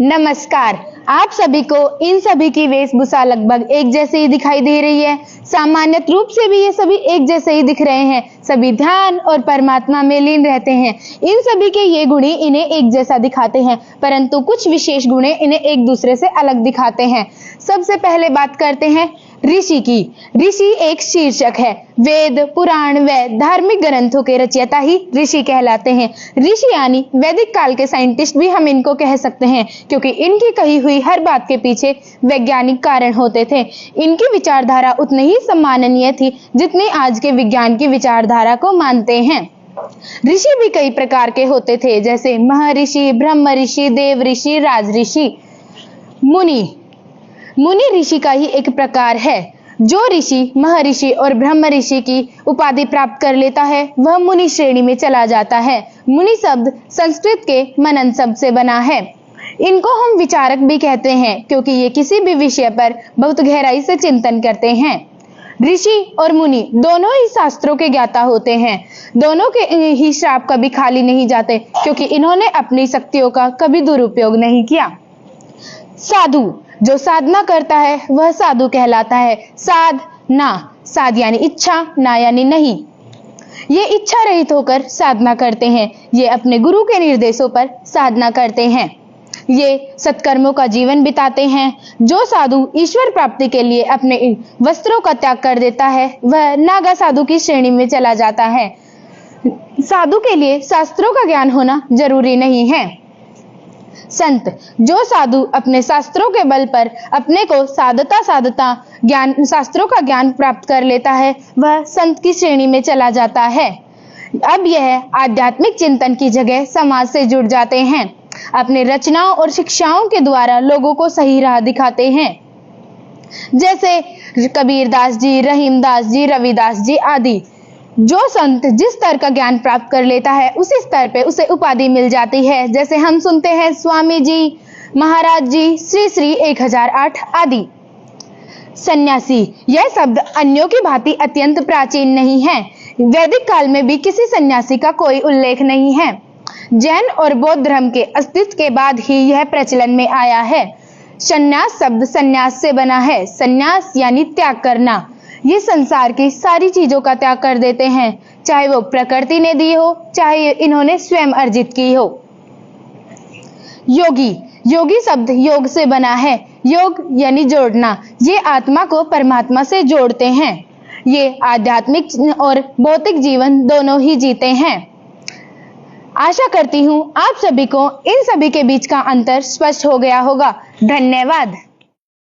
नमस्कार। आप सभी को इन सभी की वेशभूषा लगभग एक जैसे ही दिखाई दे रही है। सामान्य रूप से भी ये सभी एक जैसे ही दिख रहे हैं। सभी ध्यान और परमात्मा में लीन रहते हैं। इन सभी के ये गुण इन्हें एक जैसा दिखाते हैं, परंतु कुछ विशेष गुण इन्हें एक दूसरे से अलग दिखाते हैं। सबसे पहले बात करते हैं ऋषि की। ऋषि एक शीर्षक है। वेद, पुराण व धार्मिक ग्रंथों के रचयिता ही ऋषि कहलाते हैं। ऋषि यानी वैदिक काल के साइंटिस्ट भी हम इनको कह सकते हैं, क्योंकि इनकी कही हुई हर बात के पीछे वैज्ञानिक कारण होते थे। इनकी विचारधारा उतनी ही सम्माननीय थी जितनी आज के विज्ञान की विचारधारा को मानते हैं। ऋषि भी कई प्रकार के होते थे, जैसे महर्षि, ब्रह्म ऋषि, देव ऋषि, राज ऋषि। मुनि ऋषि का ही एक प्रकार है। जो ऋषि, महर्षि और ब्रह्म ऋषि की उपाधि प्राप्त कर लेता है वह मुनि श्रेणी में चला जाता है। मुनि शब्द संस्कृत के मनन शब्द से बना है। इनको हम विचारक भी कहते हैं, क्योंकि ये किसी भी विषय पर बहुत गहराई से चिंतन करते हैं। ऋषि और मुनि दोनों ही शास्त्रों के ज्ञाता होते हैं। दोनों के ही श्राप कभी खाली नहीं जाते, क्योंकि इन्होंने अपनी शक्तियों का कभी दुरुपयोग नहीं किया। साधु, जो साधना करता है वह साधु कहलाता है। साध यानी इच्छा, ना यानी नहीं। ये इच्छा रहित होकर साधना करते हैं। ये अपने गुरु के निर्देशों पर साधना करते हैं। ये सत्कर्मों का जीवन बिताते हैं। जो साधु ईश्वर प्राप्ति के लिए अपने वस्त्रों का त्याग कर देता है वह नागा साधु की श्रेणी में चला जाता है। साधु के लिए शास्त्रों का ज्ञान होना जरूरी नहीं है। संत, जो साधु अपने शास्त्रों के बल पर अपने को साधता ज्ञान, शास्त्रों का ज्ञान प्राप्त कर लेता है, वह संत की श्रेणी में चला जाता है। अब यह आध्यात्मिक चिंतन की जगह समाज से जुड़ जाते हैं। अपने रचनाओं और शिक्षाओं के द्वारा लोगों को सही राह दिखाते हैं, जैसे कबीरदास जी, रहीमदास जी, रविदास जी आदि। जो संत जिस स्तर का ज्ञान प्राप्त कर लेता है उसी स्तर पे उसे उपाधि मिल जाती है, जैसे हम सुनते हैं स्वामी जी, महाराज जी, श्री श्री 1008 आदि। सन्यासी, यह शब्द अन्यों की भांति अत्यंत प्राचीन नहीं है। वैदिक काल में भी किसी सन्यासी का कोई उल्लेख नहीं है। जैन और बौद्ध धर्म के अस्तित्व के बाद ही यह प्रचलन में आया है। संन्यास शब्द संन्यास से बना है। संन्यास यानी त्याग करना। ये संसार की सारी चीजों का त्याग कर देते हैं, चाहे वो प्रकृति ने दी हो, चाहे इन्होंने स्वयं अर्जित की हो। योगी शब्द योग से बना है। योग यानी जोड़ना। ये आत्मा को परमात्मा से जोड़ते हैं। ये आध्यात्मिक और भौतिक जीवन दोनों ही जीते हैं। आशा करती हूँ आप सभी को इन सभी के बीच का अंतर स्पष्ट हो गया होगा। धन्यवाद।